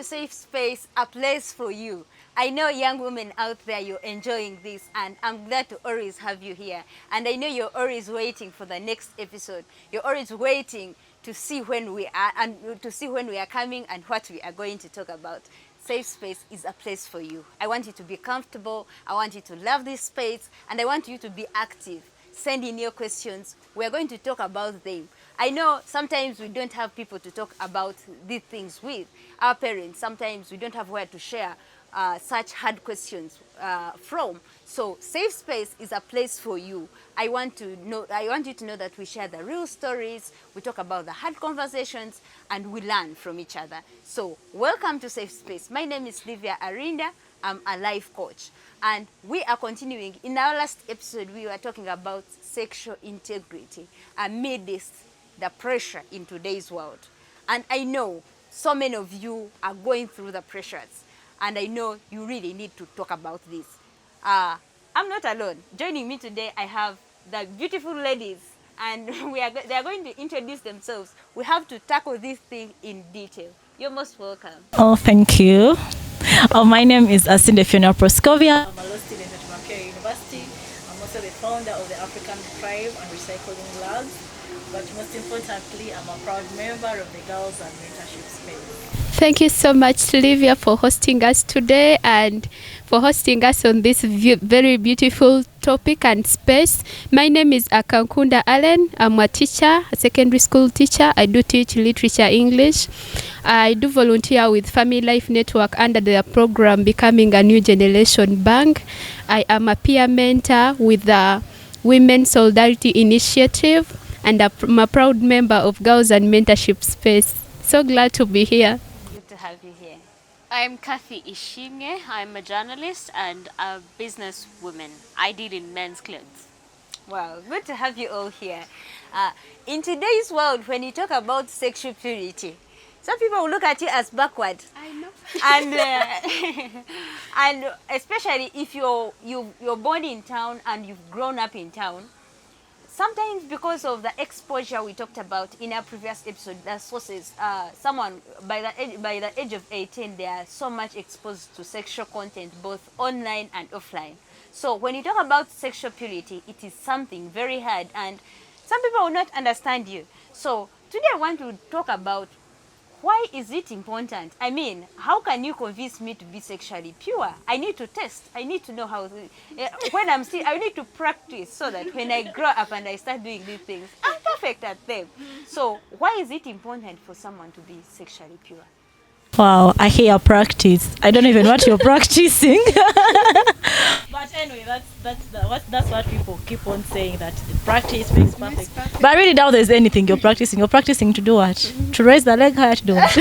to Safe Space, a place for you. I know young women out there, you're enjoying this, and I'm glad to always have you here. And I know you're always waiting for the next episode. You're always waiting to see when we are and to see when we are coming and what we are going to talk about. Safe Space is a place for you. I want you to be comfortable. I want you to love this space, and I want you to be active. Send in your questions. We're going to talk about them. I know sometimes we don't have people to talk about these things with. Our parents, sometimes we don't have where to share such hard questions from. So Safe Space is a place for you. I want you to know that we share the real stories, we talk about the hard conversations, and we learn from each other. So welcome to Safe Space. My name is Livia Arinda. I'm a life coach. And we are continuing. In our last episode, we were talking about sexual integrity amidst the pressure in today's world. And I know so many of you are going through the pressures. And I know you really need to talk about this. I'm not alone. Joining me today, I have the beautiful ladies. And they are going to introduce themselves. We have to tackle this thing in detail. You're most welcome. Oh, thank you. My name is Asinde Fiona Proscovia. I'm a law student at Macquarie University. I'm also the founder of the African Tribe and Recycling Lab. But most importantly, I'm a proud member of the Girls and Mentorship Space. Thank you so much, Livia, for hosting us today and for hosting us on this very beautiful topic and space. My name is Akankunda Allen. I'm a teacher, a secondary school teacher. I do teach literature English. I do volunteer with Family Life Network under the program Becoming a New Generation Bank. I am a peer mentor with the Women Solidarity Initiative, and I'm a proud member of Girls and Mentorship Space. So glad to be here. Good to have you here. I'm Kathy Ishimge. I'm a journalist and a businesswoman. I deal in men's clothes. Wow, good to have you all here. In today's world, when you talk about sexual purity, some people will look at you as backward. I know. And especially if you're born in town and you've grown up in town, sometimes because of the exposure we talked about in our previous episode, the sources, someone by the age of 18, they are so much exposed to sexual content, both online and offline. So when you talk about sexual purity, it is something very hard, and some people will not understand you. So today I want to talk about why is it important? I mean, how can you convince me to be sexually pure? I need to test. I need to know how. I need to practice so that when I grow up and I start doing these things, I'm perfect at them. So why is it important for someone to be sexually pure? Wow, I hear practice. I don't even know what you're practicing. But anyway, that's what people keep on saying, that the practice makes perfect. But I really doubt there's anything you're practicing. You're practicing to do what? To raise the leg higher, to do what?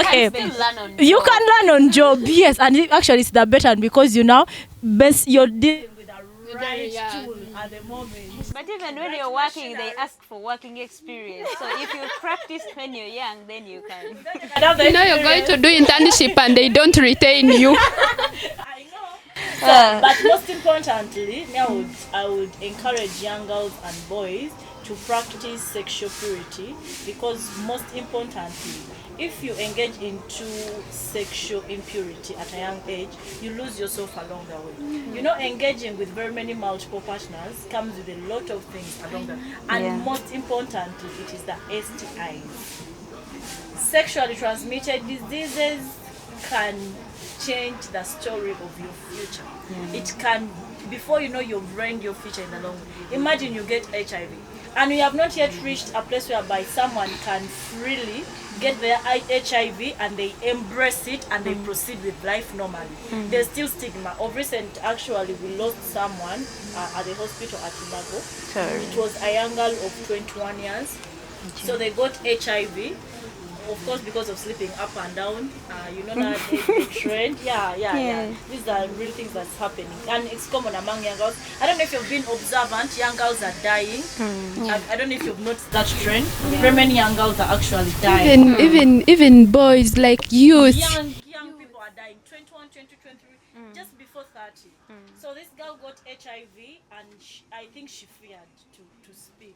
Okay. You can learn on job, yes, and actually it's the better because you now you're dealing with the right tool at the moment. But even when you're working, they ask for working experience. So if you practiced when you're young, then you can. You know you're going to do internship and they don't retain you. I know. But most importantly, I would encourage young girls and boys to practice sexual purity, because most importantly, if you engage into sexual impurity at a young age, you lose yourself along the way. You know, engaging with very many multiple partners comes with a lot of things along the way. And most importantly, it is the STIs. Sexually transmitted diseases can change the story of your future. It can, before you know, you've ruined your future in the long run. Imagine you get HIV. And we have not yet reached a place whereby someone can freely get their HIV and they embrace it and they proceed with life normally. There's still stigma. Of recent, actually, we lost someone at the hospital at Lago. Sorry. It was a young girl of 21 years. Okay. So they got HIV. Of course, because of sleeping up and down, you know that the trend. Yeah. These are real things that's happening, and it's common among young girls. I don't know if you've been observant. Young girls are dying. I don't know if you've noticed that trend. Very many young girls are actually dying. Even boys, like youth. Young people are dying. 21, 22, 23. just before 30. So this girl got HIV, and I think she feared to speak.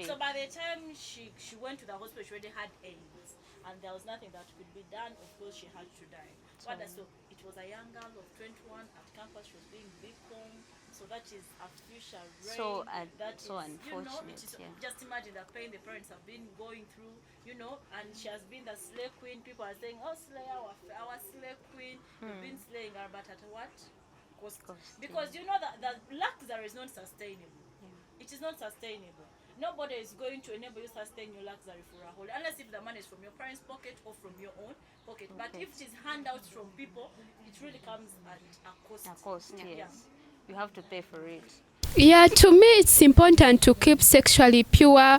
So by the time she went to the hospital, she already had AIDS, and there was nothing that could be done. Of course, she had to die. So it was a young girl of 21 at campus. She was being beaten. So that is artificial rain. So unfortunate. Just imagine the pain the parents have been going through, and she has been the slay queen. People are saying, oh, slay our slay queen. We've been slaying her, but at what cost? Because that the luxury is not sustainable. It is not sustainable. Nobody is going to enable you to sustain your luxury for a whole, unless if the money is from your parents' pocket or from your own pocket. But if it is handouts from people, it really comes at a cost. A cost, yes. You have to pay for it. Yeah, to me it's important to keep sexually pure.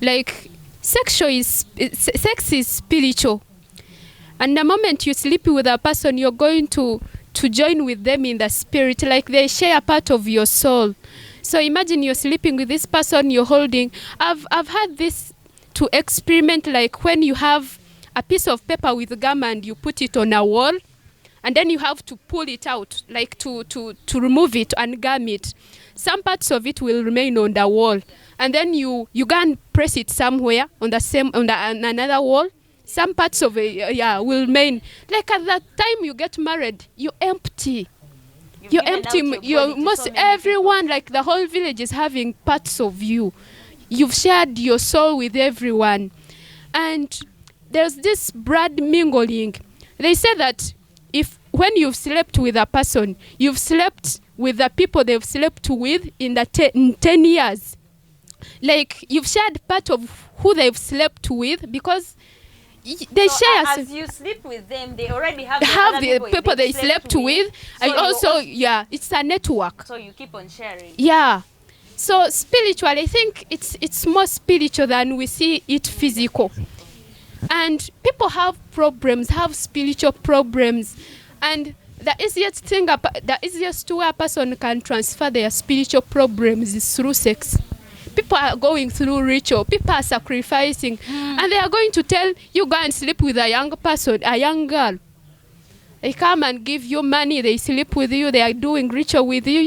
Like sex is spiritual, and the moment you sleep with a person, you're going to join with them in the spirit, like they share a part of your soul. So imagine you're sleeping with this person you're holding. I've had this to experiment, like when you have a piece of paper with gum and you put it on a wall, and then you have to pull it out, like to remove it and gum it. Some parts of it will remain on the wall, and then you can press it somewhere on another wall. Some parts of it will remain. Like at that time you get married, you're empty. You're empty. You're most everyone, like the whole village is having parts of you. You've shared your soul with everyone, and there's this blood mingling. They say that when you've slept with a person, you've slept with the people they've slept with in 10 years. Like you've shared part of who they've slept with, because they share. As you sleep with them, they already have the people they slept with. So and also, it's a network. So you keep on sharing. Yeah. So spiritual, I think it's more spiritual than we see it physical. And people have spiritual problems. And the easiest way a person can transfer their spiritual problems is through sex. People are going through ritual. People are sacrificing. And they are going to tell you, go and sleep with a young person, a young girl. They come and give you money. They sleep with you. They are doing ritual with you,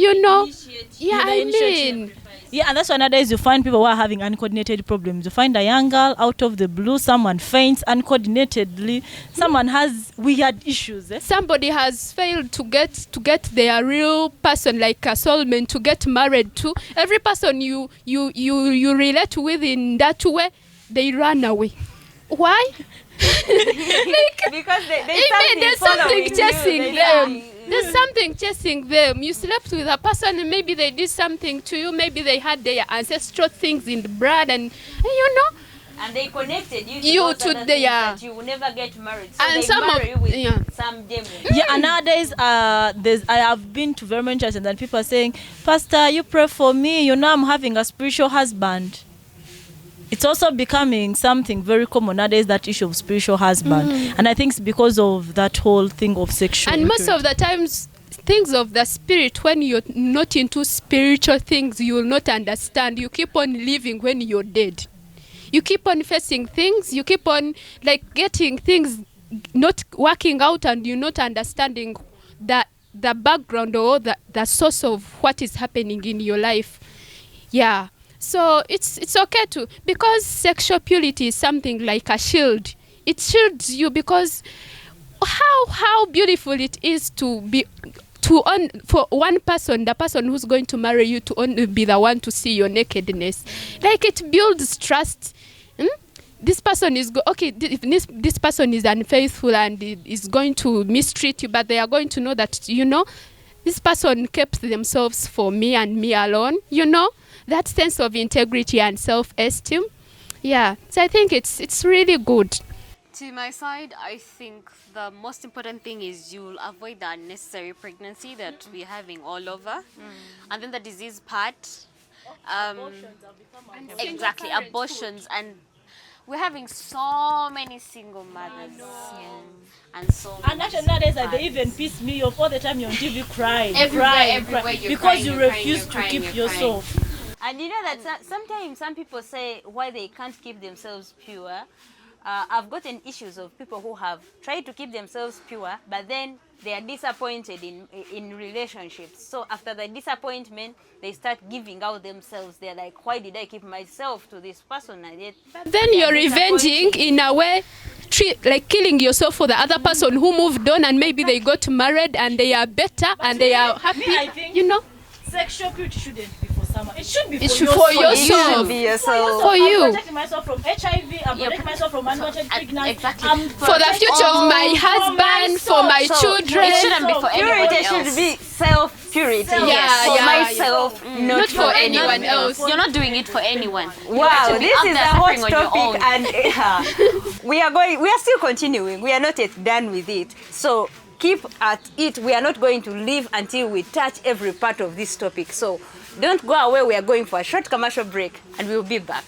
Yeah, I mean. Yeah, and that's why nowadays you find people who are having uncoordinated problems. You find a young girl out of the blue, someone faints uncoordinatedly, someone has weird issues. Somebody has failed to get their real person, like a soulmate, to get married to. Every person you relate with in that way, they run away. Why? Because there's something chasing them. There's something chasing them. You slept with a person and maybe they did something to you. Maybe they had their ancestral things in the blood, and and they connected you to that you will never get married. So and they marry you with some demon. Yeah, and nowadays I have been to very many churches and people are saying, Pastor, you pray for me. I'm having a spiritual husband. It's also becoming something very common nowadays, that issue of spiritual husband. And I think it's because of that whole thing of sexual. And most of the times, things of the spirit, when you're not into spiritual things, you will not understand. You keep on living when you're dead. You keep on facing things. You keep on getting things not working out, and you're not understanding the background or the source of what is happening in your life. Yeah. So it's okay because sexual purity is something like a shield. It shields you, because how beautiful it is for one person, the person who's going to marry you, to only be the one to see your nakedness. Like it builds trust. This person is if this person is unfaithful and is going to mistreat you, but they are going to know that this person kept themselves for me and me alone. That sense of integrity and self-esteem. Yeah, so I think it's really good. To my side, I think the most important thing is you'll avoid the unnecessary pregnancy that we're having all over. And then the disease part. Exactly, abortions. And we're having so many single mothers. And actually nowadays they even piss me off all the time. You're on TV crying. Everywhere because crying, you refuse to keep yourself. And you know that sometimes some people say why they can't keep themselves pure. I've gotten issues of people who have tried to keep themselves pure, but then they are disappointed in relationships. So after the disappointment, they start giving out themselves. They're like, why did I keep myself to this person? And yet, But then you're revenging in a way, like killing yourself for the other person who moved on and maybe they got married and they are better and they are happy. I think sexual purity shouldn't be for someone. It should be It for should yourself. for yourself. It should be yourself. For you. I'm protecting myself from HIV. I'm protecting myself from unwanted pregnancy. Exactly. I'm For the future of my husband, for my children. It shouldn't be for anyone Purity else. should be self-purity. Yeah, for yeah, myself, Not for anyone else. You're not doing it for anyone. Wow, to be this out is a there hot suffering on your own. topic, and we are still continuing. We are not yet done with it. So keep at it. We are not going to leave until we touch every part of this topic. So don't go away. We are going for a short commercial break, and we'll be back.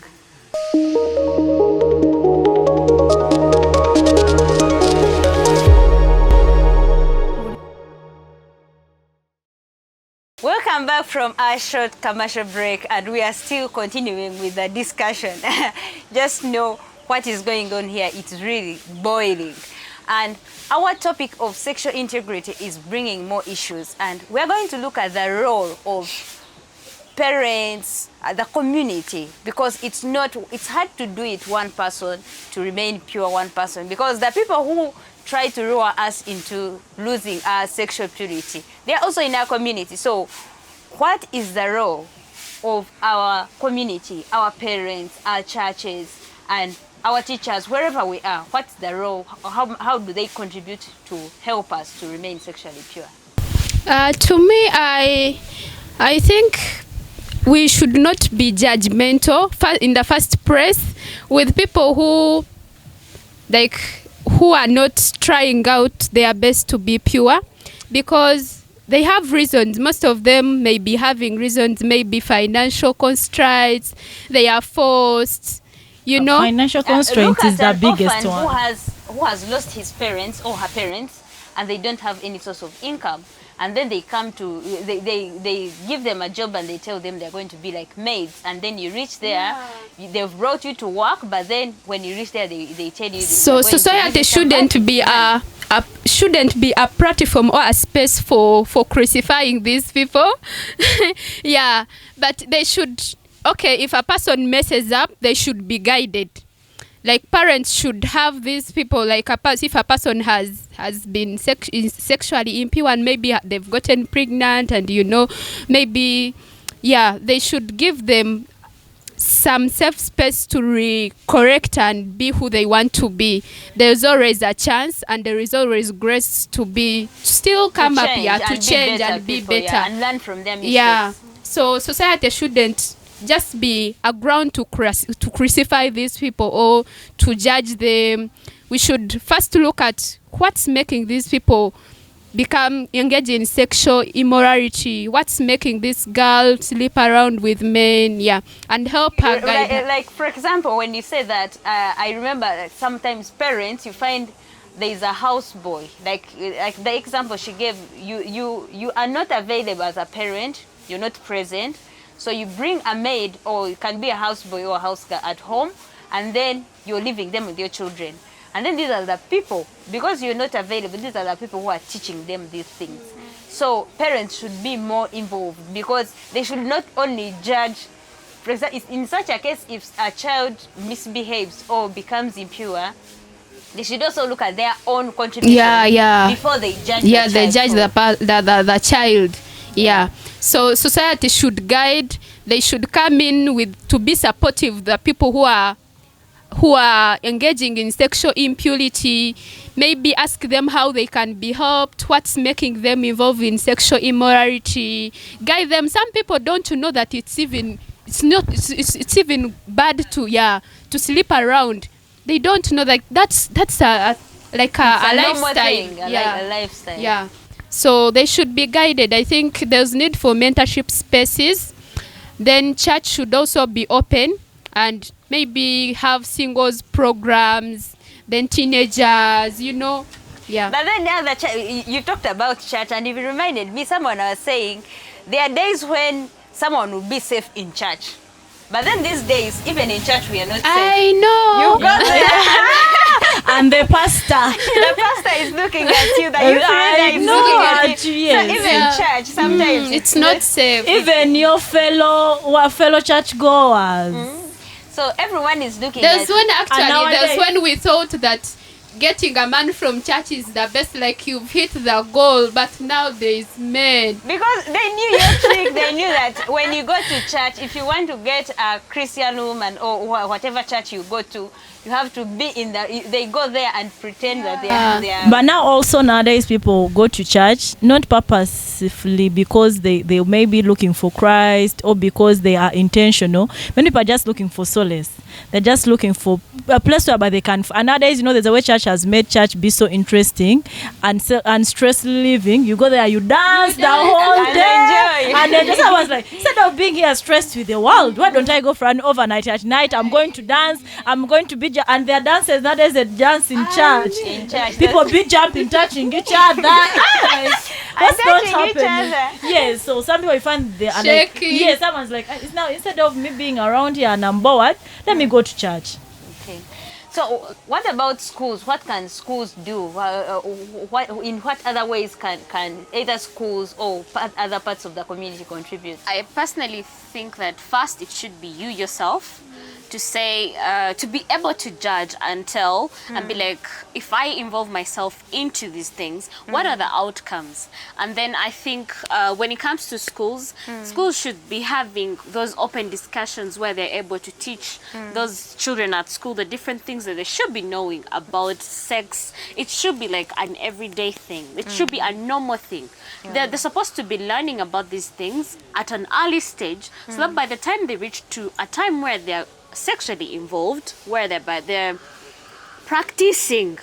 Welcome back from our short commercial break, and we are still continuing with the discussion. Just know what is going on here. It's really boiling. And our topic of sexual integrity is bringing more issues, and we're going to look at the role of parents, the community, because it's hard to do it one person to remain pure one person, because the people who try to lure us into losing our sexual purity, they're also in our community. So what is the role of our community, our parents, our churches, and our teachers, wherever we are? What's the role? How do they contribute to help us to remain sexually pure? To me, I think we should not be judgmental in the first place with people who are not trying out their best to be pure, because they have reasons. Most of them may be having reasons, maybe financial constraints, they are forced, Financial constraint is the biggest one. Who has lost his parents or her parents, and they don't have any source of income. And then they come to, they give them a job and they tell them they're going to be like maids. And then you reach there, they've brought you to work, but then when you reach there, they tell you. So society shouldn't be a platform or a space for crucifying these people. Yeah, but they should, if a person messes up, they should be guided. Like parents should have these people, like if a person has been sexually impure and maybe they've gotten pregnant, and maybe they should give them some safe space to correct and be who they want to be. There's always a chance, and there is always grace to still come up here to change and be better and learn from them. So society shouldn't just be a ground to crucify these people or to judge them. We should first look at what's making these people become engaged in sexual immorality, what's making this girl sleep around with men, and help her guide her. Like for example, when you say that, I remember that sometimes parents, you find there is a houseboy, like the example she gave, you are not available as a parent, you're not present. So you bring a maid, or it can be a houseboy or a house girl at home, and then you're leaving them with your children. And then these are the people, because you're not available, these are the people who are teaching them these things. So parents should be more involved, because they should not only judge. For example, in such a case, if a child misbehaves or becomes impure, they should also look at their own contribution before they judge the child. They judge the child. So society should guide. They should come in to be supportive of the people who are engaging in sexual impurity. Maybe ask them how they can be helped, what's making them involved in sexual immorality. Guide them. Some people don't know that it's even bad to sleep around. They don't know that that's a lifestyle. A lifestyle. So they should be guided. I think there's need for mentorship spaces. Then church should also be open and maybe have singles programs, then teenagers, But then you talked about church, and it reminded me, someone was saying there are days when someone will be safe in church. But then these days, even in church, we are not safe. I know. You got And the pastor. the pastor is looking at you. The youth leader is know, looking at you. yes. So even in church, sometimes It's not safe. Even your fellow churchgoers. So everyone is looking There's at one actually, nowadays- there's when we thought that getting a man from church is the best, like you've hit the goal, but now there is men. because they knew your trick. They knew that when you go to church, if you want to get a Christian woman or whatever church you go to, you have to be in the. They go there and pretend that they are. But now also nowadays people go to church not purposefully because they may be looking for Christ or because they are intentional. Many people are just looking for solace. They're just looking for a place where they can. And nowadays, there's a way church has made church be so interesting and stress living. You go there, you dance the whole and day, enjoy. and then just I was like, instead of being here stressed with the world, why don't I go for an overnight? At night, I'm going to dance. I'm going to be and their dances nowadays they dance in church. In church, People be jumping, touching each other. Like, what's not touching each happening? other. Yes, so some people find they are like, Shaking. yes, someone's like, it's now instead of me being around here and I'm bored, let me go to church. Okay. So what about schools? What can schools do? In what other ways can either schools or other parts of the community contribute? I personally think that first it should be you yourself to say, to be able to judge and tell and be like, if I involve myself into these things, what are the outcomes? And then I think when it comes to schools, schools should be having those open discussions where they're able to teach those children at school the different things that they should be knowing about sex. It should be like an everyday thing. It should be a normal thing. They're supposed to be learning about these things at an early stage so that by the time they reach to a time where they're sexually involved, where they're practicing,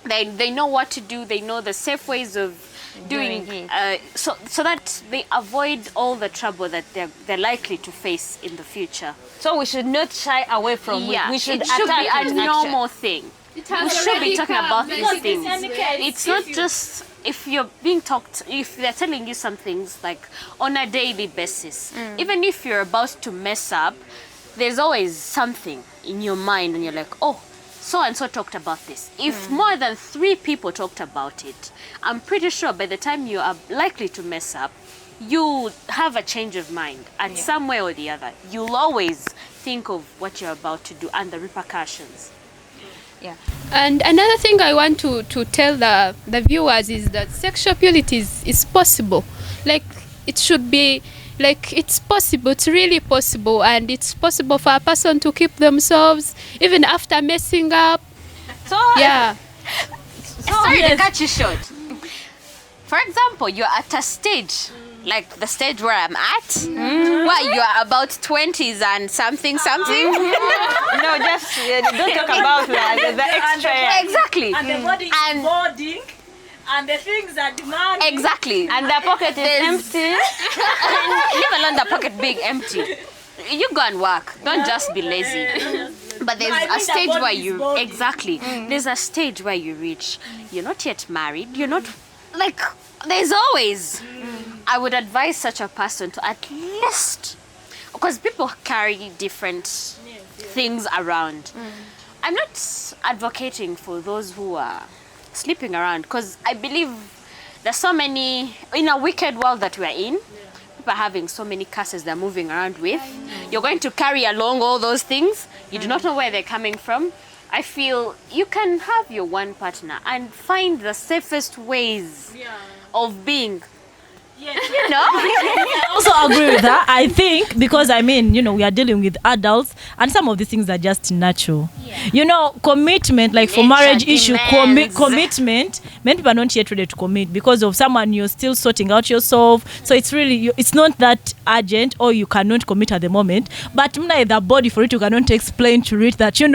they know what to do, they know the safe ways of doing so that they avoid all the trouble that they're likely to face in the future. So we should not shy away from it. We should it should be attack a it, normal thing. We should be talking about these things. It's not just if you're being talked, if they're telling you some things like on a daily basis, even if you're about to mess up, there's always something in your mind and you're like, oh, so and so talked about this. If more than 3 people talked about it, I'm pretty sure by the time you are likely to mess up, you have a change of mind and some way or the other. You'll always think of what you're about to do and the repercussions. Yeah. And another thing I want to tell the viewers is that sexual purity is possible. Like, it should be, like, it's possible, it's really possible, and it's possible for a person to keep themselves even after messing up. So Yeah. Sorry to cut you short. For example, you're at a stage, like the stage where I'm at, where you're about 20s and something. no, just don't talk about the extra. Exactly. And the body is And- boarding, and the things are demanding. Exactly. And the pocket is empty. Leave alone the pocket being empty. You go and work. Don't just be lazy. But there's I mean a the stage body where is you body. exactly. There's a stage where you reach. You're not yet married. You're not like. There's always. I would advise such a person to at least, because people carry different things around. I'm not advocating for those who are sleeping around, because I believe there's so many in a wicked world that we're in. People are having so many curses they're moving around with. You're going to carry along all those things. You do not know where they're coming from. I feel you can have your one partner and find the safest ways of being. You know? I also agree with that. I think because we are dealing with adults and some of these things are just natural. Commitment, like for Nature marriage issue, demands. commitment, many people are not yet ready to commit because of someone you're still sorting out yourself. So it's really, it's not that urgent or you cannot commit at the moment. But the body for it, you cannot explain to it that, I'm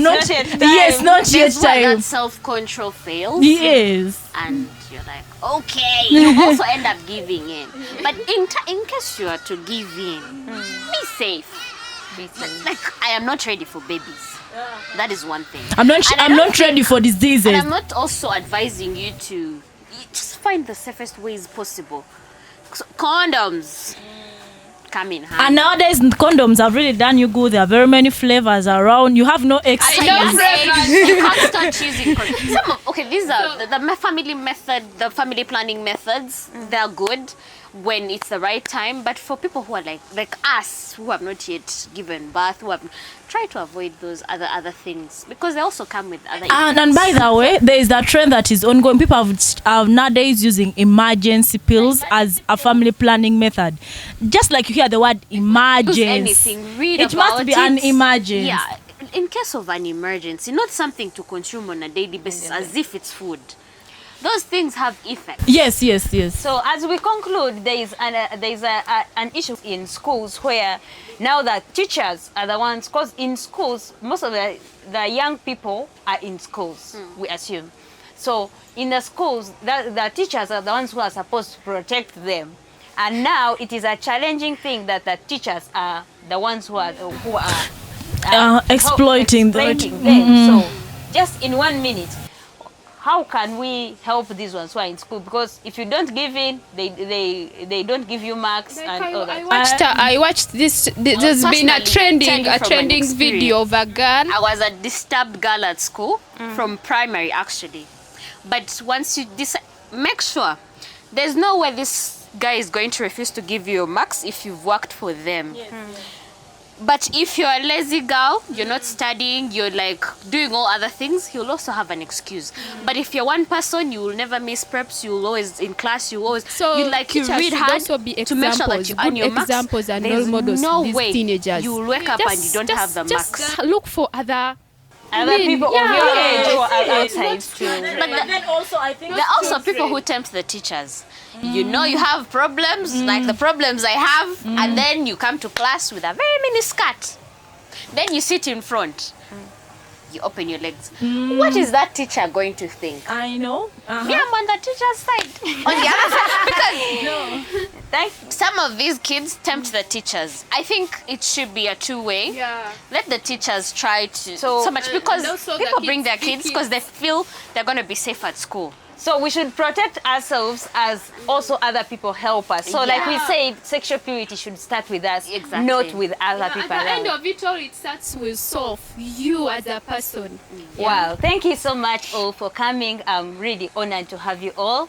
not yet time. Yes, not yet That's why time. that self-control fails. Yes. And you're like, okay, you also end up giving in. But in case you are to give in, be safe. Like, I am not ready for babies. That is one thing. I'm not And I don't ready for diseases. And I'm not also advising you to just find the safest ways possible. So, condoms. come in handy. And nowadays, condoms have really done you good. There are very many flavors around. You have no excuse. You can't start choosing okay, these are the family method, the family planning methods. They're good when it's the right time, but for people who are like us, who have not yet given birth, try to avoid those other things, because they also come with other effects. And by the way, there is that trend that is ongoing. People have nowadays using emergency pills as a family planning method. Just like you hear the word emergency, anything, read it about must be an emergency. Yeah, in case of an emergency, not something to consume on a daily basis as if it's food. Those things have effects. Yes. So as we conclude, there is an issue in schools where now that teachers are the ones, because in schools, most of the young people are in schools, we assume. So in the schools, the teachers are the ones who are supposed to protect them. And now it is a challenging thing that the teachers are the ones who are exploiting them. So just in 1 minute, how can we help these ones who are in school? Because if you don't give in, they don't give you marks and all that. I watched this. There's been a trending video of a girl. I was a disturbed girl at school from primary actually, but once you decide, make sure there's no way this guy is going to refuse to give you your marks if you've worked for them. But if you're a lazy girl, you're not studying, you're like doing all other things, he'll also have an excuse. But if you're one person, you will never miss preps, you'll always in class, you read hard also be to make sure that you earn your marks. Examples and There's role models no to these way teenagers. you will wake up and you don't have the marks. Look for other people of your age who are outside too. But then also, I think there are also people who tempt the teachers. You know you have problems, like the problems I have, and then you come to class with a very mini skirt. Then you sit in front. You open your legs. What is that teacher going to think? I know. Me, I'm on the teacher's side. On the other side. Because some of these kids tempt the teachers. I think it should be a two-way. Yeah. Let the teachers try to so much, because people bring their kids because they feel they're going to be safe at school. So we should protect ourselves as also other people help us. So like we said, sexual purity should start with us, not with other people. At the end of it all, it starts with self, you as a person. Wow, thank you so much all for coming. I'm really honored to have you all.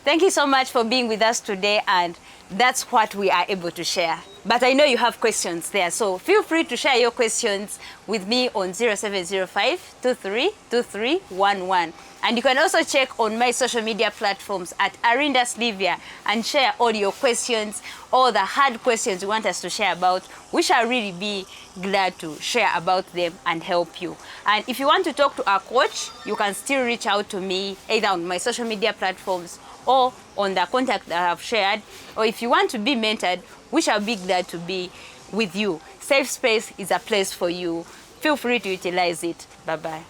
Thank you so much for being with us today, and that's what we are able to share. But I know you have questions there, so feel free to share your questions with me on 0705 232311. And you can also check on my social media platforms at Arindas Livia and share all your questions, all the hard questions you want us to share about. We shall really be glad to share about them and help you. And if you want to talk to our coach, you can still reach out to me either on my social media platforms or on the contact that I have shared. Or if you want to be mentored, we shall be glad to be with you. Safe Space is a place for you. Feel free to utilize it. Bye-bye.